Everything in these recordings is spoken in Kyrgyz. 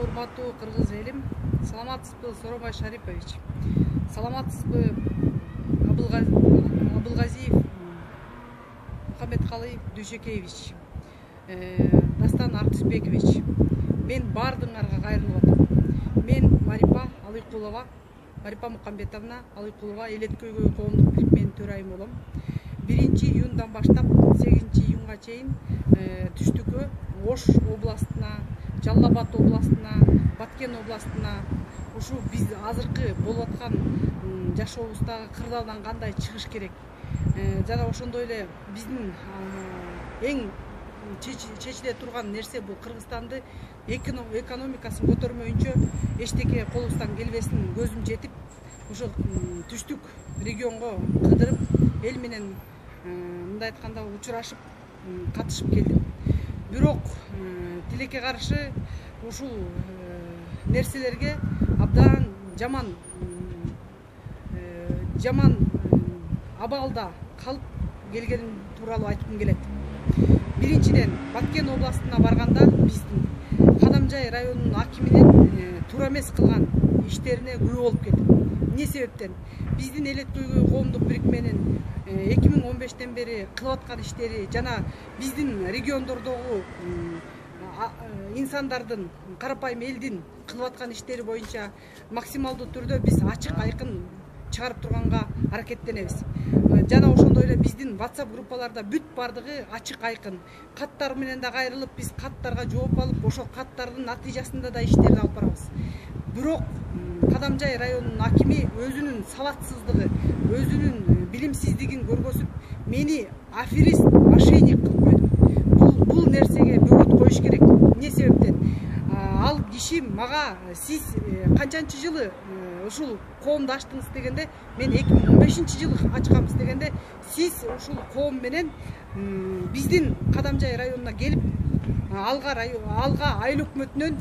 урматтуу кыргыз элим, саламатсызбы Сооронбай Шарипович? Саламатсызбы Абылгазиев Мухаммедкалый Дүйшөкеевич, Дастан Артысбекович? Мен бардыңарга кайрылып атам. Мен Марипа Алыкулова, Марипа Мухамбетовна Алыкулова Элеткөйгөй коомдук бирикменин төрайымы болом. 1-июндан баштап 8-июнга чейин түштүккө Ош областына, Жалал Абад областына, Баткен областына ушу биз азыркы болуп аткан жашообуздагы кырдаалдан кандай чыгыш керек, жана ошондой эле биздин эң чечиле турган нерсе бул Кыргызстанды экономикасын көтөрмөйүнчө эчтеке колубуздан келбесин көзүм жетип, ошо түштүк регионго кыдырып, эл менен мындай айтканда учурашып, катышып келдим. Бирок тилекке каршы ушул нерселерге абдан жаман абалда калып келгеним тууралуу айткым келет. Биринчиден, Баткен областына барганда биздин Кадамжай районунун акиминин туура эмес кылган иштерине күбө болуп келдим. Эмне себептен? Биздин Элеткөйгөй коомдук бирикменин 2015-тен бери кылып аткан иштери жана биздин региондордогу инсандардын, карапайым элдин кылып аткан иштери боюнча максималдуу түрдө биз ачык айкын чыгарып турганга аракеттенебиз. Жана ошондой эле биздин WhatsApp группаларда бүт бардыгы ачык айкын. Каттар менен да кайрылып, биз каттарга жооп алып, ошол каттардын натыйжасында да иштерди алып барабыз. Бирок Кадамжай районунун акими өзүнүн сабатсыздыгы, өзүнүн билимсиздигин көргөзүп, мени аферист, мошенник кылып койду. Бул нерсеге бөгөт коюш керек. Эмне себептен? Ал киши мага сиз канчанчы жылы ушул коомду ачтыңыз дегенде, мен 2015-жылы ачканбыз дегенде, сиз ушул коом менен биздин Кадамжай районуна келип, алга айыл өкмөтүнөн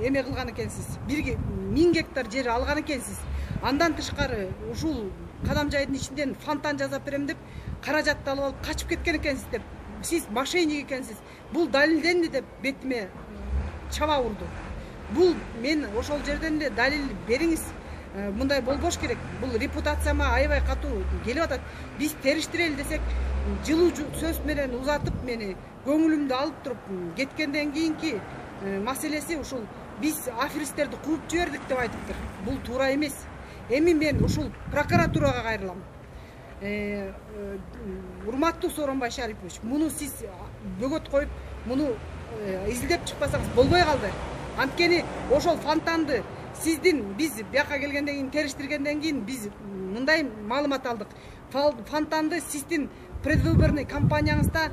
эме кылган экенсиз. 1000 гектар жер алган экенсиз. Андан тышкары ушул Кадамжайдын ичинден фонтан жасап берем деп, каражатты алып алып качып кеткен экенсиз деп, сиз мошенник экенсиз. Бул далилденди деп бетиме чаба урду. Бул мен ошол жерден эле далил бериңиз. Мындай болбош керек. Бул репутацияма аябай катуу келип атат. Биз териштирели десек, жылуу сөз менен узатып мени көңүлүмдү алып туруп кеткенден кийинки маселеси ушул биз аферисттерди кууп жибердик деп айтыптыр. Бул туура эмес. Эми мен ушул прокуратурага кайрылам. Урматтуу Сооронбай Шарипович, муну сиз бөгөт коюп, муну изилдеп чыкпасаңыз болбой калды. Анткени ошол фонтанды сиздин биз бияка келгенден кийин териштиргенден кийин биз мындай маалымат алдык. Фонтанды сиздин предвыборный кампанияңызда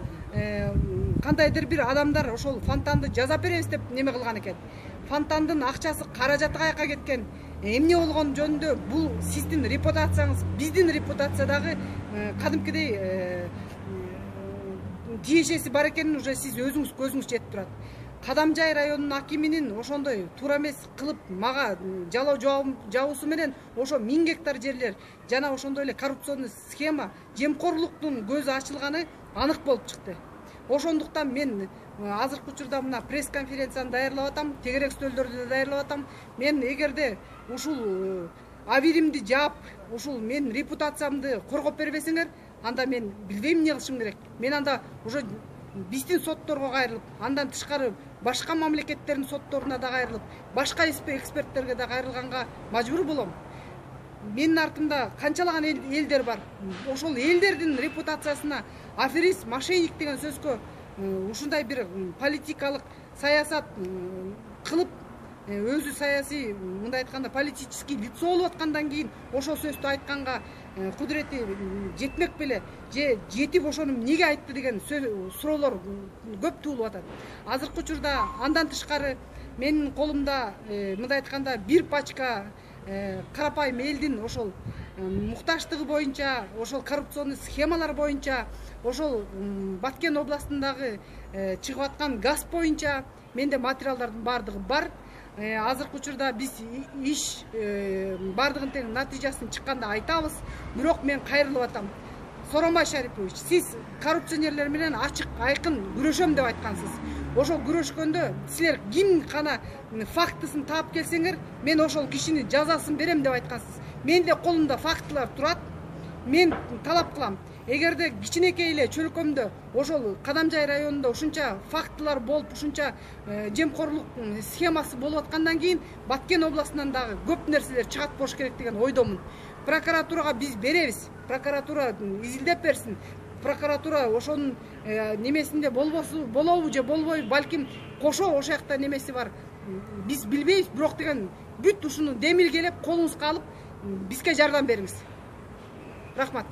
кандайдыр бир адамдар ошол фонтанды жасап беребиз деп неме кылган экен. Фонтандын акчасы, каражаты каяка кеткен, эмне болгон жөнүндө бул сиздин репутацияңыз, биздин репутациядагы кадимкидей тиешеси бар экенин уже сиз өзүңүз көзүңүз жетип турат. Кадамжай районунун акиминин ошондой туура эмес кылып мага жалоо жабуусу менен ошо 1000 гектар жерлер жана ошондой эле коррупционный схема, жемкорлуктун көзү ачылганы анык болуп чыкты. Ошондуктан мен азыркы учурда мына пресс-конференцияны даярлап атам, тегерек стөлдөрдү даярлап атам. Мен эгерде ушул авиримди жаап, ушул мен репутациямды коргоп бербесеңер, анда мен билбейм эмне кылышым керек. Мен анда уже биздин сотторго кайрылып, андан тышкары башка мамлекеттердин сотторуна да кайрылып, башка эксперттерге да кайрылганга мажбур болом. Менин артымда канчалаган элдер бар. Ошол элдердин репутациясына аферист, мошенник деген сөзгө ушундай бир политикалык саясат кылып, өзү саясий, мындай айтканда политический лицо болуп аткандан кийин ошол сөздү айтканга кудурети жетмек беле, же жетип ошону эмнеге айтты деген суроолор көп туулуп атат. Азыркы учурда андан тышкары менин колумда мындай айтканда бир пачка карапайым элдин ошол мукташтыгы боюнча, ошол коррупционный схемалар боюнча, ошол Баткен областындагы чыгып аткан газ боюнча менде материалдардын бардыгы бар. Азыркы учурда биз иш бардыгын тең натыйжасын чыкканда айтабыз. Бирок мен кайрылып атам. Сооронбай Шарипович, сиз коррупционерлер менен ачык айкын күрөшөм деп айткансыз. ошол күрөшкөндө силер ким гана фактысын таап келсеңер, мен ошол кишини жазасын берем деп айткансыз. Менде колумда фактылар турат. Мен талап кылам. Эгерде кичинекей эле чөлкөмдө ошол Кадамжай районунда ушунча фактылар болуп, ушунча жемкорлук схемасы болуп аткандан кийин Баткен областынан дагы көп нерселер чыгат болуш керек деген ойдомун. Прокуратурага биз беребиз. Прокуратура изилдеп берсин. Прокуратура ошонун немесинде болобу же болбойбу, балким кошо ошол жакта немеси бар. Биз билбейбиз, бирок деген бүт ушуну демилгелеп колуңузга алып бизге жардам бериңиз. Рахмат.